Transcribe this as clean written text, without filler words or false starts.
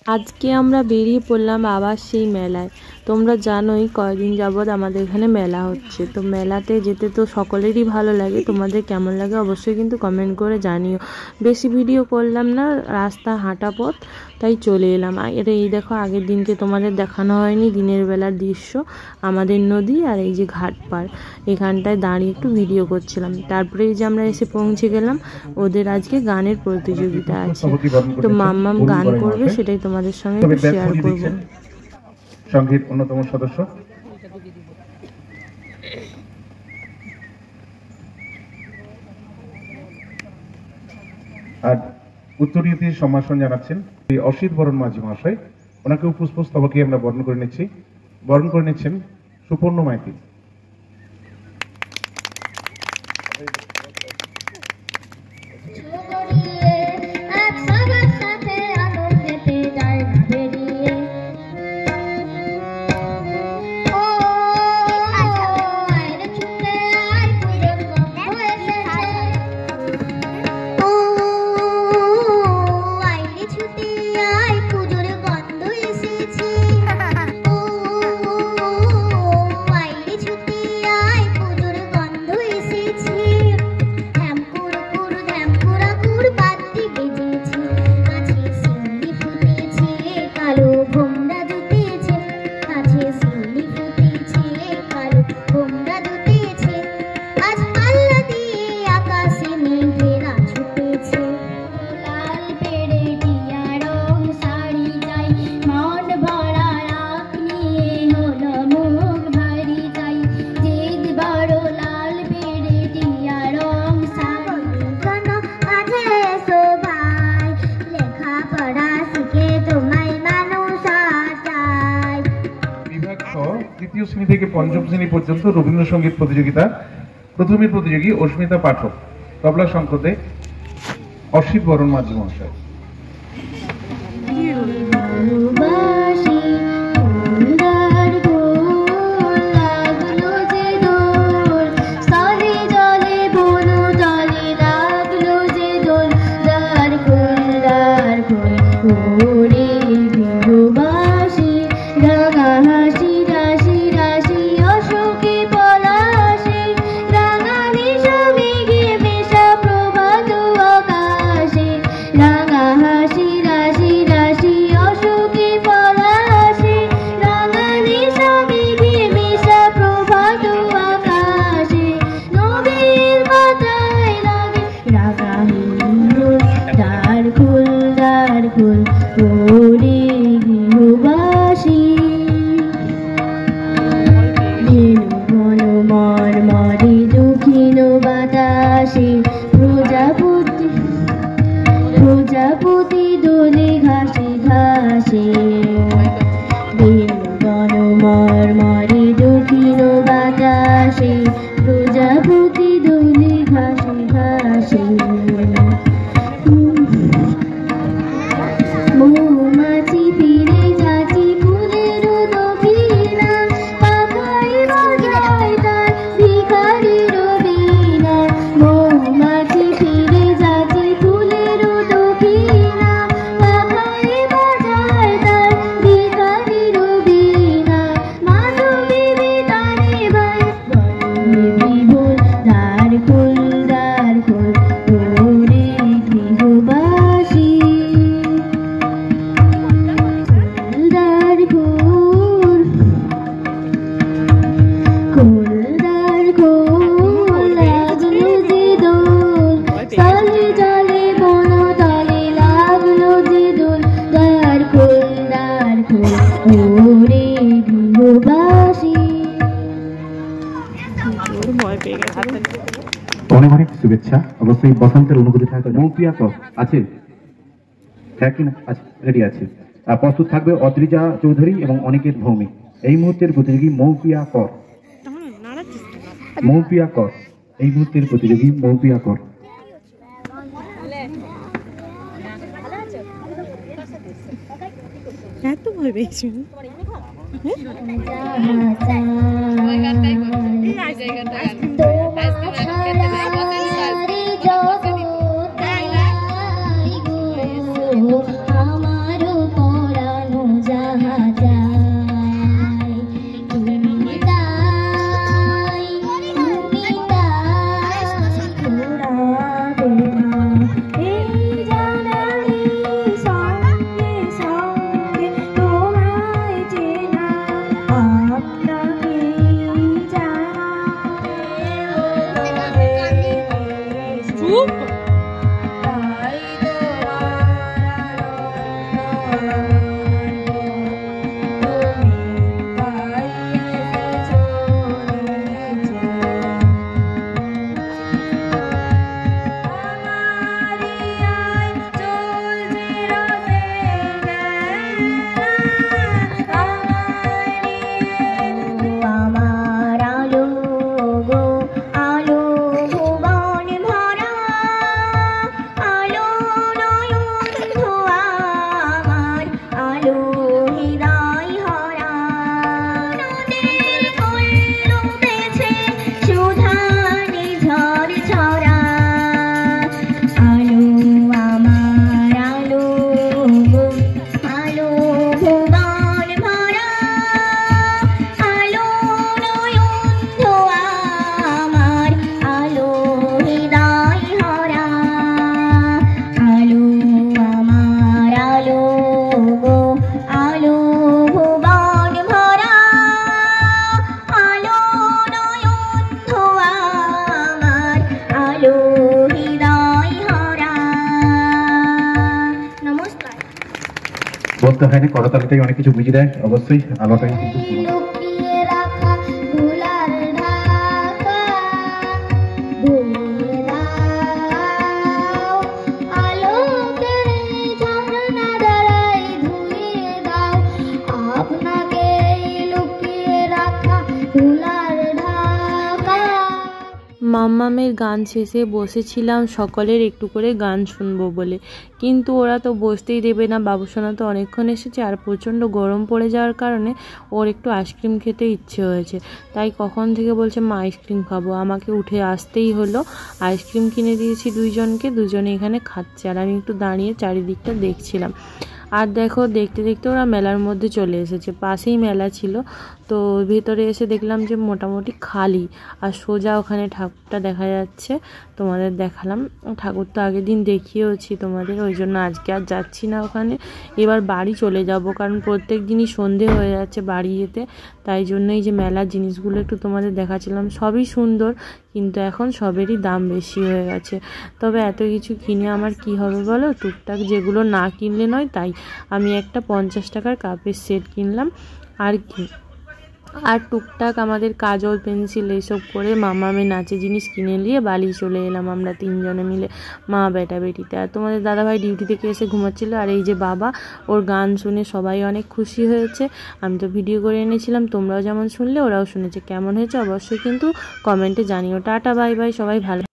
আজকে আমরা বেরিয়ে পড়লাম আবার সেই মেলায়। তোমরা জানোই কয়েকদিন যাবৎ আমাদের এখানে মেলা হচ্ছে, তো মেলাতে যেতে তো সকলেরই ভালো লাগে। তোমাদের কেমন লাগে অবশ্যই কিন্তু কমেন্ট করে জানিও। বেশি ভিডিও করলাম না, রাস্তা হাঁটা পথ, তাই চলে এলাম। আর এই দেখো, আগের দিনকে তোমাদের দেখানো হয়নি দিনের বেলার দৃশ্য, আমাদের নদী আর এই যে ঘাট পাড়, এখানটায় দাঁড়িয়ে একটু ভিডিও করছিলাম। তারপরে এই যে আমরা এসে পৌঁছে গেলাম, ওদের আজকে গানের প্রতিযোগিতা আছে, তো মাম্মাম গান করবে, সেটাই তোমাদের সঙ্গে শেয়ার করব। সংগীত অন্যতম সদস্য আর উত্তরীয়তে সম্ভাষণ জানাচ্ছেন অসিত বরণ মাঝি মহাশয়। ওনাকে পুষ্পস্তবকে আমরা বরণ করে নিচ্ছেন সুপর্ণ মাইতি। তৃতীয় শ্রেণী থেকে পঞ্চম শ্রেণী পর্যন্ত রবীন্দ্রসঙ্গীত প্রতিযোগিতা। প্রথমে প্রতিযোগী অস্মিতা পাঠক, তবলা সংকটে অসিত বরণ মাঝি মহাশয়। প্রজাপতি দোলে ঘাসে ঘাসে, মরমরে দক্ষিণ বাতাসে, প্রজাপতি দোলে ঘাসে ঘাসে। মৌমাছি ফিরে যাচ্ছি ফুলের দক্ষিণা, পাখায় বাজায় তার ভিখারির বীণা। মৌমাছি ফিরে যাচ্ছি ফুলের দক্ষিণা, পাখায় বাজায় তার ভিখারির বীণা। মাধবী বিতানে ভাই বিভুল, দ্বার খোল ওরে গৃহবাসী। অনেক অনেক শুভেচ্ছা। অবশ্যই বসন্তের অনুভূতি থাকবে। মৌপিয়া কর আছে, হ্যাঁ কিনা? আচ্ছা, রেডি আছে। প্রস্তুত থাকবে অদ্রিজা চৌধুরী এবং অনিকেত ভৌমিক। এই মুহূর্তের প্রতিযোগী মৌপিয়া কর। মৌপিয়া কর, এই মুহূর্তের প্রতিযোগী মৌপিয়া কর। এত ভয় পেয়েছি আমার বলতে হয়নি, করতালিটাই অনেক কিছু বুঝিয়ে দেয়। অবশ্যই আলোটাই কিন্তু লুকিয়ে রাখা ভোলার ঢাকা ভুলিয়ে দাও, আলোকের ঝর্ণা দ্বারাই ধুইয়ে দাও আপনাকে লুকিয়ে রাখা ভোলার ঢাকা। মাম্মামের গান শেষে বসেছিলাম সকলের একটু করে গান শুনবো বলে, কিন্তু ওরা তো বসতেই দেবে না। বাবুসোনা তো অনেকক্ষণ এসেছে আর প্রচণ্ড গরম পড়ে যাওয়ার কারণে ওর একটু আইসক্রিম খেতে ইচ্ছে হয়েছে, তাই কখন থেকে বলছে মা আইসক্রিম খাবো। আমাকে উঠে আসতেই হলো, আইসক্রিম কিনে দিয়েছি দুইজনকে, দুজনে এখানে খাচ্ছে আর আমি একটু দাঁড়িয়ে চারিদিকটা দেখছিলাম। আর দেখো দেখতে দেখতে ওরা মেলার মধ্যে চলে এসেছে, পাশেই মেলা ছিল। তো ভেতরে এসে দেখলাম যে মোটামুটি খালি, আর সোজা ওখানে ঠাকুরটা দেখা যাচ্ছে, তোমাদের দেখালাম। ঠাকুর তো আগের দিন দেখিয়েওছি তোমাদের, ওই জন্য আজকে আর যাচ্ছি না ওখানে। এবার বাড়ি চলে যাব, কারণ প্রত্যেক দিনই সন্ধে হয়ে যাচ্ছে বাড়ি যেতে, তাই জন্যই যে মেলার জিনিসগুলো একটু তোমাদের দেখাচ্ছিলাম। সবই সুন্দর, কিন্তু এখন সবেরই দাম বেশি হয়ে গেছে। তবে এত কিছু কিনে আমার কি হবে বলো, টুকটাক যেগুলো না কিনলে নয় তাই। আমি একটা 50 টাকার কাপের সেট কিনলাম আর কি, আর টুকটাক আমাদের কাজল পেন্সিল এইসব করে মামামের নাচে জিনিস কিনে নিয়ে বাড়ি চলে এলাম আমরা তিনজনে মিলে, মা বেটা বেটিতে। আর তোমাদের দাদাভাই ডিউটি থেকে এসে ঘুমাচ্ছিল, আর এই যে বাবা, ওর গান শুনে সবাই অনেক খুশি হয়েছে। আমি তো ভিডিও করে এনেছিলাম, তোমরাও যেমন শুনলে ওরাও শুনেছে। কেমন হয়েছে অবশ্যই কিন্তু কমেন্টে জানিও। টাটা বাই বাই, সবাই ভালো।